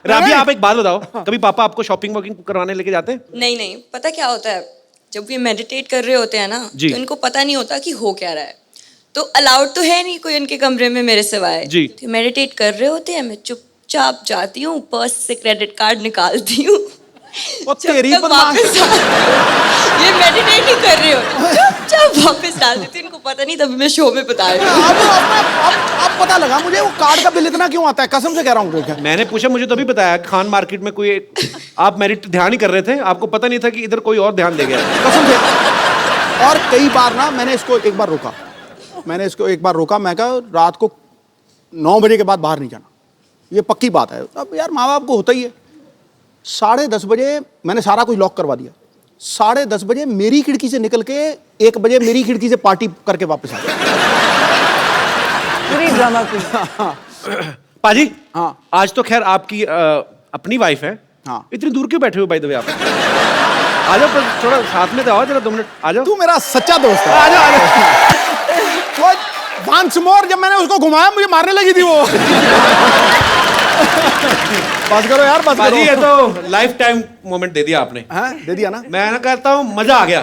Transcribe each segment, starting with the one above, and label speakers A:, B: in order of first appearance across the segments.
A: राबी आप एक बात बताओ, कभी पापा आपको शॉपिंग वॉकिंग करवाने लेके जाते हैं?
B: नहीं नहीं, पता क्या होता है, जब ये मेडिटेट कर रहे होते हैं ना,
A: जी।
B: तो इनको पता नहीं होता कि हो क्या रहा है। तो अलाउड तो है नहीं कोई उनके कमरे में मेरे सिवाय।
A: जी।
B: तो मेडिटेट कर रहे होते हैं, मैं चुपचाप जाती हूँ, पर्स से क्रेडिट कार्ड निकालती हूँ।
C: तेरी
B: जब तक वापस ये मेडिटेट ही कर रहे हो, चुपचाप वापस डाल देती हूँ, इनको पता नहीं, तभी मैं शो में बता रही हूँ।
C: अब पता लगा मुझे वो कार्ड का बिल इतना क्यों आता है, कसम से कह रहा हूँ।
A: मैंने पूछा, मुझे तो अभी बताया खान मार्केट में कोई आप मेरिट ध्यान ही कर रहे थे, आपको पता नहीं था कि इधर कोई और ध्यान दे गया।
C: कसम से। और कई बार ना मैंने इसको एक बार रोका, मैं कहा रात को 9 बजे के बाद बाहर नहीं जाना, ये पक्की बात है। अब यार माँ बाप को होता ही है। 10:30 बजे मैंने सारा कुछ लॉक करवा दिया। 10:30 बजे मेरी खिड़की से निकल के 1 बजे मेरी खिड़की से पार्टी करके वापस आ गया।
D: पूरी ड्रामा क्वीन।
A: पाजी,
C: हाँ।
A: आज तो खैर आपकी अपनी वाइफ है।
C: हाँ।
A: इतनी दूर क्यों बैठे हो बाय द वे आप? आ जाओ, पर थोड़ा साथ में तो आओ, जरा 2 मिनट आ जाओ।
C: तू मेरा सच्चा दोस्त है।
A: आ जाओ।
C: वंस मोर, जब मैंने उसको घुमाया मुझे मारने लगी थी वो। बस करो यार, बस करो।
A: ये तो लाइफ टाइम मोमेंट दे दिया आपने।
C: हाँ, दे दिया ना।
A: मैं ना कहता हूँ मजा आ गया।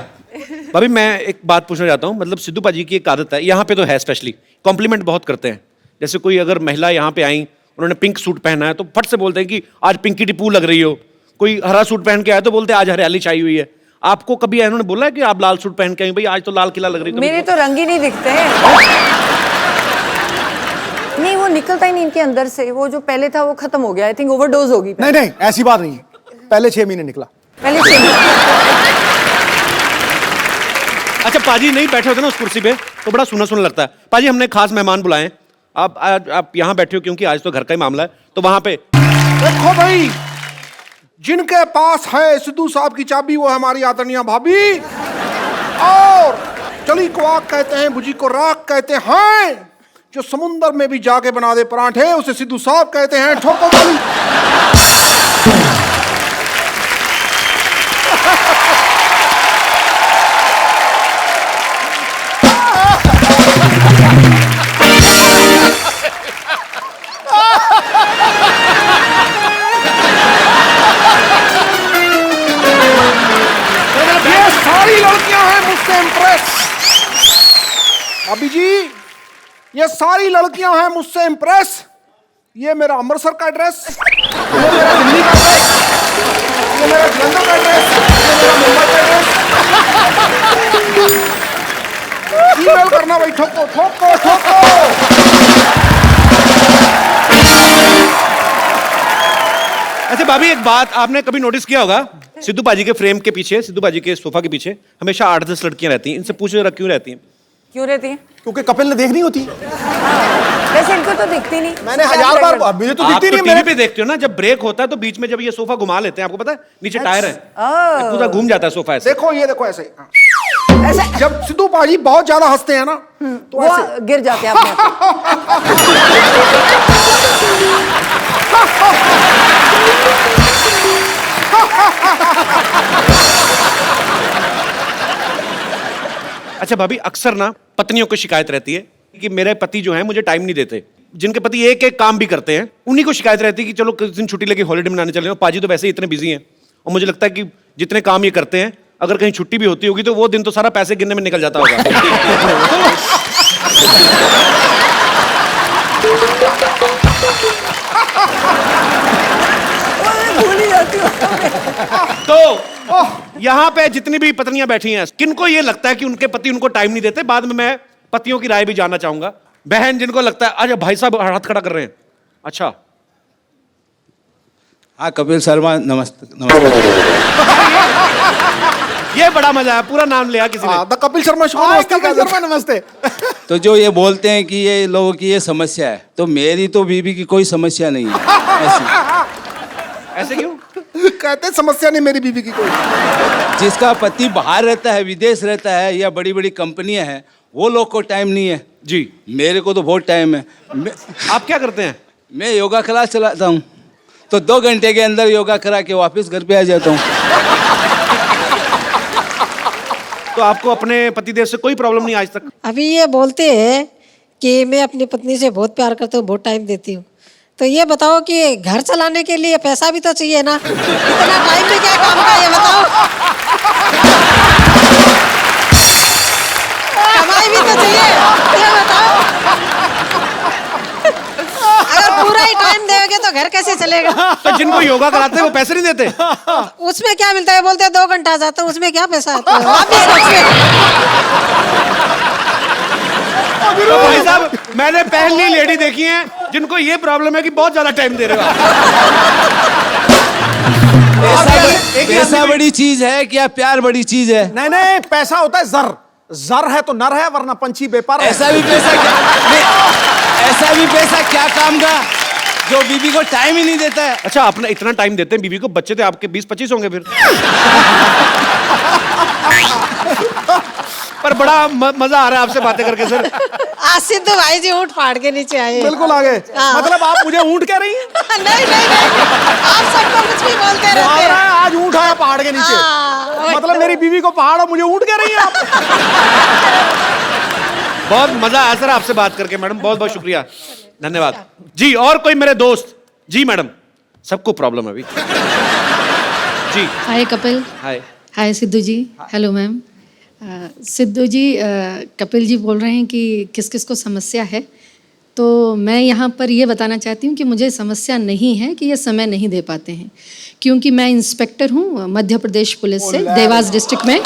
A: भाभी मैं एक बात पूछना चाहता हूँ, मतलब सिद्धू पाजी की एक आदत है, यहाँ पे तो है स्पेशली, कॉम्प्लीमेंट बहुत करते हैं। जैसे कोई अगर महिला यहाँ पे आई, उन्होंने पिंक सूट पहना है तो फट से बोलते हैं कि आज पिंकी टिप्पू लग रही हो। कोई हरा सूट पहन के आए तो बोलते हैं आज हरियाली छाई हुई है। आपको कभी इन्होंने बोला है कि आप लाल सूट पहन के आई, भाई आज तो लाल किला लग रही है?
D: मेरे तो रंग ही नहीं दिखते नहीं, वो निकलता ही नहीं इनके अंदर से। वो जो पहले था वो खत्म हो गया। आई थिंक ओवरडोज होगी।
C: नहीं नहीं, ऐसी बात नहीं है। पहले 6 महीने निकला।
D: पहले से
A: अच्छा, पाजी नहीं बैठे होते ना उस कुर्सी पे तो बड़ा सुना सुना लगता है। पाजी हमने खास मेहमान बुलाए हैं, आप यहाँ बैठे हो क्योंकि आज तो घर का ही मामला है, तो वहां पे
E: देखो भाई, जिनके पास है सिद्धू साहब की चाबी वो है हमारी आदरणीय भाभी। और चली को आग कहते हैं, भुजी को राख कहते हैं। जो समुंदर में भी जाके बना दे पराठे उसे सिद्धू साहब कहते हैं। ठोको वाली। ये सारी लड़कियां हैं मुझसे इम्प्रेस। भाभी जी, ये सारी लड़कियां हैं मुझसे इम्प्रेस। ये मेरा अमृतसर का एड्रेस, ये मेरा दिल्ली का एड्रेस, ये मेरा जलंधर का एड्रेस, ये मेरा मुंबई का एड्रेस। ईमेल करना भाई, ठोको ठोको ठोको।
A: अच्छा भाभी, एक बात आपने कभी नोटिस किया होगा, सिद्धू पाजी के फ्रेम के पीछे, सिद्धू पाजी के सोफा के पीछे हमेशा 8-10 लड़कियां रहती हैं। इनसे पूछो जरा क्यों रहती हैं?
D: क्यों रहती है?
C: क्योंकि कपिल ने देखनी होती।
D: वैसे इनको तो दिखती नहीं।
C: मैंने 1000 बार, मुझे तो
A: आप
C: दिखती
A: तो
C: नहीं।
A: टीवी पे देखते हो ना, जब ब्रेक होता है तो बीच में जब ये सोफा घुमा लेते हैं, आपको पता है नीचे टायर है, पूरा घूम जाता है सोफा ऐसे।
E: देखो ये देखो ऐसे ऐसे जब सिद्धू पाजी बहुत ज्यादा हंसते हैं ना तो
D: वो
E: ऐसे
D: गिर जाते हैं अपने आप।
A: अच्छा भाभी, अक्सर ना पत्नियों को शिकायत रहती है कि मेरे पति जो है मुझे टाइम नहीं देते। जिनके पति एक एक काम भी करते हैं उन्हीं को शिकायत रहती है कि चलो किस दिन छुट्टी लेके हॉलीडे मनाने चले। पाजी तो वैसे ही इतने बिजी हैं, और मुझे लगता है कि जितने काम ये करते हैं, अगर कहीं छुट्टी भी होती होगी तो वो दिन तो सारा पैसे गिनने में निकल जाता होगा।
D: भूल ही जाती हूँ।
A: तो यहाँ पे जितनी भी पत्नियां बैठी हैं, किनको ये लगता है कि उनके पति उनको टाइम नहीं देते? बाद में मैं पतियों की राय भी जानना चाहूंगा। बहन जिनको लगता है, अरे भाई साहब हाथ खड़ा कर रहे हैं। अच्छा
F: हाँ, कपिल शर्मा नमस्ते। नमस्ते।
A: ये बड़ा मजा है, पूरा नाम लिया किसी ने।
E: The Kapil Sharma show.
C: नमस्ते कपिल शर्मा, नमस्ते।
F: तो जो ये बोलते हैं कि ये लोगों की ये समस्या है, तो मेरी तो बीबी की कोई समस्या नहीं है ऐसी।
A: ऐसे क्यों?
E: कहते समस्या नहीं मेरी बीवी की कोई।
F: जिसका पति बाहर रहता है, विदेश रहता है, या बड़ी बड़ी कंपनियां हैं, वो लोग को टाइम नहीं है
A: जी।
F: मेरे को तो बहुत टाइम है।
A: आप क्या करते हैं?
F: मैं योगा क्लास चलाता हूँ, तो 2 घंटे के अंदर योगा करा के वापस घर पे आ जाता हूँ।
A: तो आपको अपने पतिदेव से कोई प्रॉब्लम नहीं आज तक?
G: अभी ये बोलते हैं कि मैं अपनी पत्नी से बहुत प्यार करता हूँ, बहुत टाइम देती हूँ, तो ये बताओ कि घर चलाने के लिए पैसा भी तो चाहिए ना, इतना टाइम भी क्या काम का, ये बताओ। कमाई भी तो चाहिए, ये बताओ। अगर पूरा ही टाइम देोगे तो घर कैसे चलेगा?
A: तो जिनको योगा कराते हैं वो पैसे नहीं देते?
G: उसमें क्या मिलता है? बोलते हैं 2 घंटा जाता है, उसमें क्या पैसा आता है? आप भी सोचिए।
A: तो भाई साहब, मैंने पहली लेडी देखी है जिनको ये प्रॉब्लम है कि बहुत ज्यादा टाइम दे रहे हो आप।
F: पैसा बड़ी चीज है क्या प्यार बड़ी चीज है?
C: नहीं नहीं, पैसा होता है जर, जर है तो नर है, वरना पंछी बेपर है।
F: ऐसा भी पैसा क्या नहीं, ऐसा भी पैसा क्या काम का जो बीबी को टाइम ही नहीं देता है?
A: अच्छा, आपने इतना टाइम देते हैं बीवी को, बच्चे थे आपके 20-25 होंगे फिर। पर बड़ा मजा आ रहा है आपसे बातें करके सर।
G: आज सिद्धू भाई जी ऊँट फाड़ के नीचे आए।
C: बिल्कुल आगे।
G: हाँ।
C: मतलब आप मुझे ऊंट कह रही हैं?
G: नहीं नहीं नहीं, आप सबको कुछ भी बोलते
C: आ
G: रहते
C: रहा
G: हैं।
C: है, आज ऊंट आया पहाड़ के नीचे।
G: हाँ,
C: मतलब मेरी बीवी को पहाड़ और मुझे ऊंट कह रही हैं आप?
A: बहुत मजा आया सर आपसे बात करके मैडम, बहुत बहुत शुक्रिया, धन्यवाद जी। और कोई मेरे दोस्त? जी मैडम, सबको प्रॉब्लम है अभी। जी
H: hi Kapil.
A: Hi.
H: Hi Sidhu ji. Hello ma'am. Sidhu ji, Kapil ji बोल रहे हैं कि किस किस को समस्या है, तो मैं यहाँ पर ये बताना चाहती हूँ कि मुझे समस्या नहीं है कि ये समय नहीं दे पाते हैं, क्योंकि मैं इंस्पेक्टर हूँ मध्य प्रदेश पुलिस से, देवास डिस्ट्रिक्ट में।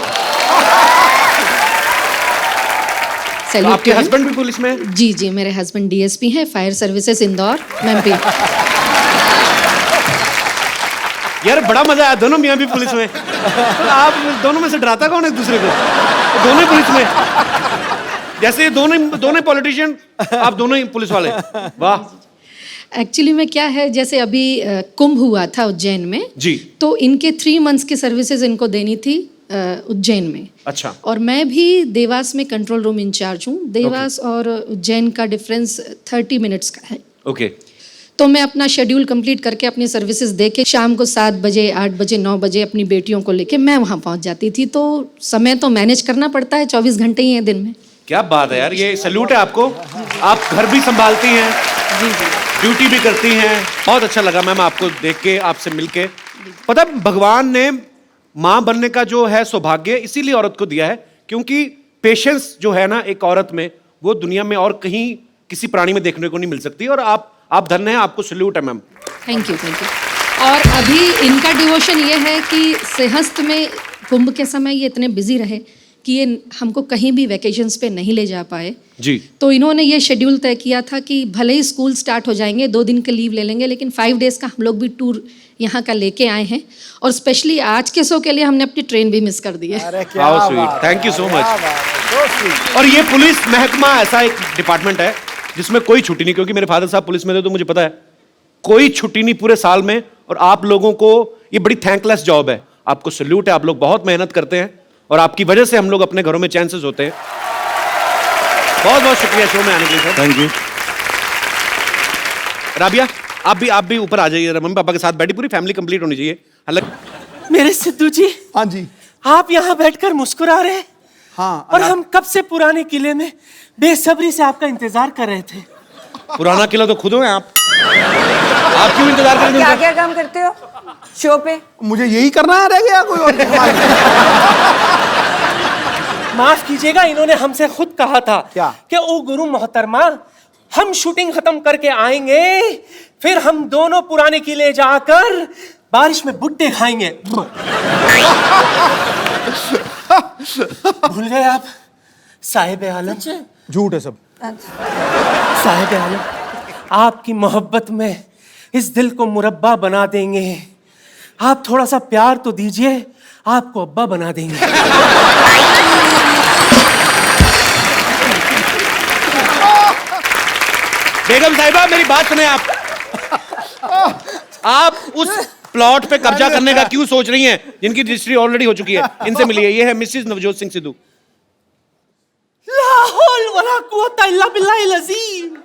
A: तो आपके हस्बैंड भी पुलिस में है?
H: जी जी, मेरे हस्बैंड डीएसपी हैं, फायर सर्विसेज इंदौर, एमपी।
A: यार बड़ा मजा आया, दोनों मियाँ भी पुलिस में। तो आप दोनों में से डराता कौन है एक दूसरे को? दोनों ही पुलिस में, जैसे ये दोनों पॉलिटिशियन, आप दोनों ही पुलिस वाले। वाह।
H: एक्चुअली में क्या है, जैसे अभी कुंभ हुआ था उज्जैन में
A: जी,
H: तो इनके 3 मंथ्स की सर्विसेज इनको देनी थी उज्जैन में।
A: अच्छा।
H: और मैं भी देवास में कंट्रोल रूम इंचार्ज हूँ। देवास और उज्जैन का डिफरेंस 30 मिनट्स का है।
A: ओके।
H: तो मैं अपना शेड्यूल कंप्लीट करके अपनी सर्विसेज दे के शाम को 7 बजे, 8 बजे, 9 बजे अपनी बेटियों को लेके मैं वहाँ पहुँच जाती थी। तो समय तो मैनेज करना पड़ता है, 24 घंटे ही हैं दिन में।
A: क्या बात है यार, ये सैल्यूट है आपको। आप घर भी संभालती हैं,
H: जी जी,
A: ड्यूटी भी करती हैं। बहुत अच्छा लगा मैम आपको देख के, आपसे मिलके। पता है, भगवान ने माँ बनने का जो है सौभाग्य इसीलिए औरत को दिया है, क्योंकि पेशेंस जो है ना एक औरत में, वो दुनिया में और कहीं किसी प्राणी में देखने को नहीं मिल सकती। और आप धन्य हैं, आपको सैल्यूट है ma'am.
H: Thank you thank you. और अभी इनका डिवोशन ये है कि सिंहस्थ में कुंभ के समय ये इतने बिजी रहे कि ये हमको कहीं भी वैकेशंस पे नहीं ले जा पाए
A: जी।
H: तो इन्होंने ये शेड्यूल तय किया था कि भले ही स्कूल स्टार्ट हो जाएंगे, 2 दिन का लीव ले लेंगे, लेकिन 5 डेज का हम लोग भी टूर यहाँ का लेके आए हैं। और स्पेशली आज के शो के लिए हमने अपनी ट्रेन भी मिस कर दी है।
A: How sweet, thank you so much. और ये पुलिस महकमा ऐसा एक डिपार्टमेंट है जिसमें कोई छुट्टी नहीं, क्योंकि मेरे फादर साहब पुलिस में थे तो मुझे पता है कोई छुट्टी नहीं पूरे साल में। और आप लोगों को ये बड़ी थैंकलेस जॉब है, आपको सैल्यूट है। आप लोग बहुत मेहनत करते हैं और आपकी वजह से हम लोग अपने घरों में चैन से सोते हैं। बहुत बहुत शुक्रिया शो में आने के लिए सर।
F: Thank you.
A: राबिया, आप भी ऊपर आ जाइए, मम्मी पापा के साथ बैठी, पूरी फैमिली कंप्लीट होनी चाहिए। हालांकि
I: मेरे सिद्धू जी,
C: हाँ जी।
I: आप यहाँ बैठकर मुस्कुरा रहे हैं।
C: हाँ।
I: और हम कब से पुराने किले में बेसब्री से आपका इंतजार कर रहे थे।
A: पुराना किला तो खुद हो आप क्यों इंतजार कर रहे
D: क्या
A: हैं?
D: क्या काम करते हो शो पे?
C: मुझे यही करना है, रह गया कोई और?
I: माफ कीजिएगा, इन्होंने हमसे खुद कहा था
C: क्या?
I: कि ओ गुरु मोहतरमा, हम शूटिंग खत्म करके आएंगे, फिर हम दोनों पुराने किले जाकर बारिश में भुट्टे खाएंगे। भूल गए आप साहिब आलम?
C: झूठ है सब।
I: साहिब आलम, आपकी मोहब्बत में इस दिल को मुरब्बा बना देंगे। आप थोड़ा सा प्यार तो दीजिए, आपको अब्बा बना देंगे।
A: बेगम साहिबा, मेरी बात सुने आप उस प्लॉट पे कब्जा करने का क्यों सोच रही हैं जिनकी रजिस्ट्री ऑलरेडी हो चुकी है? इनसे मिलिए, ये है मिसेस नवजोत सिंह सिद्धू।
I: ला हौल वला कुव्वता इल्ला बिल्लाहिल अज़ीम।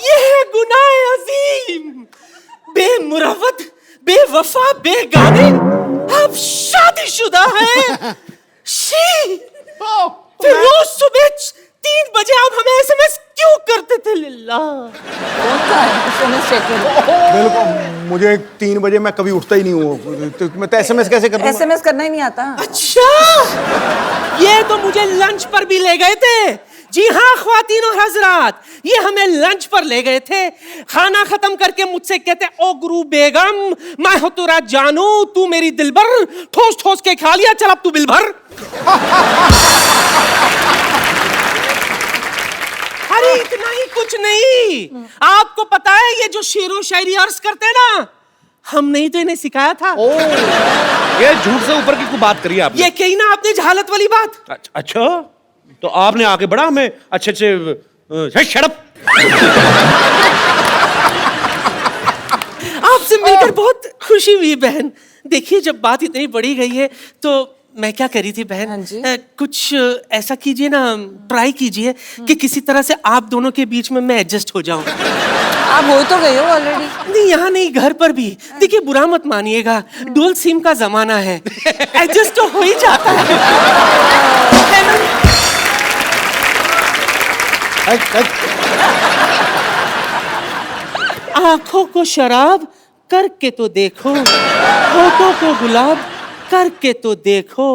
I: ये है गुनाह अजीम। बेमुरवत, बेवफा, बेगाने, आप शादीशुदा हैं। शी, फिर रोज सुबह 3 बजे आप हमें SMS क्यों करते थे? लिल्ला।
D: SMS चेक करो।
C: बिल्कुल, मुझे 3 बजे मैं कभी उठता ही नहीं हूँ, तो मैं तो SMS कैसे कर दूंगा?
D: SMS करना ही नहीं आता।
I: अच्छा, ये तो मुझे लंच पर भी ले गए थे। जी हाँ ख्वातीन और हजरात, ये हमें लंच पर ले गए थे। खाना खत्म करके मुझसे कहते, ओ गुरु बेगम, मैं हो तेरा जानू, तू मेरी दिलबर, ठोस ठोस के खा लिया, चल अब तू बिल भर। अरे इतना ही कुछ नहीं, आपको पता है ये जो शेरो शायरी अर्ज करते हैं ना, हमने ही तो इन्हें सिखाया था।
A: ये झूठ से ऊपर की कोई बात करी आपने।
I: ये कही ना आपने जहालत वाली बात।
A: अच्छा, तो आपने आके बड़ा हमें अच्छे से शड़प।
I: आपसे मिलकर बहुत खुशी हुई बहन। देखिए जब बात इतनी बड़ी गई है तो मैं क्या करी थी बहन,
D: हाँ जी।
I: कुछ ऐसा कीजिए ना, ट्राई कीजिए कि किसी तरह से आप दोनों के बीच में मैं एडजस्ट हो जाऊं।
D: आप हो तो गए हो ऑलरेडी।
I: नहीं यहाँ नहीं, घर पर भी। देखिए बुरा मत मानिएगा, डुअल सिम का जमाना है, एडजस्ट तो हो ही जाता है ना? आंखों को शराब करके तो देखो, होठों को गुलाब करके तो देखो,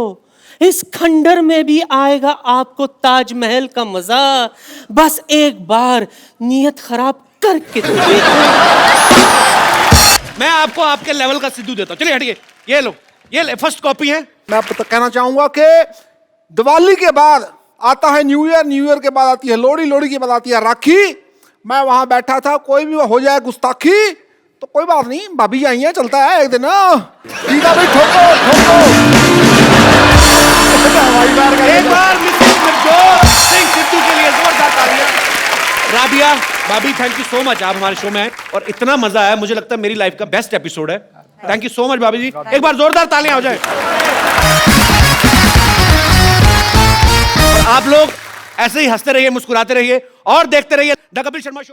I: इस खंडर में भी आएगा आपको ताजमहल का मजा, बस एक बार नीयत खराब करके तो देखो।
A: मैं आपको आपके लेवल का सिद्धू देता हूँ, चलिए हटिए, ये लो, ये फर्स्ट कॉपी है।
E: मैं आपको तो कहना चाहूंगा कि दिवाली के बाद आता है न्यू ईयर, न्यू ईयर के बाद आती है लोहड़ी, लोहड़ी के बाद आती है राखी। मैं वहां बैठा था, कोई भी हो जाए गुस्ताखी तो कोई बात नहीं, भाभी आई है, चलता है एक दिन। ठीक है भाई, ठोको ठोको।
A: एक बार मिसेस नवजोत सिंह सिद्धू के लिए जोरदार तालियां। राबिया भाभी, थैंक यू सो मच, आप हमारे शो में आए और इतना मजा आया, मुझे लगता है मेरी लाइफ का बेस्ट एपिसोड है। थैंक यू सो मच भाभी जी, एक बार जोरदार तालियां हो जाए। आप लोग ऐसे ही हंसते रहिए, मुस्कुराते रहिए और देखते रहिए द कपिल शर्मा शो।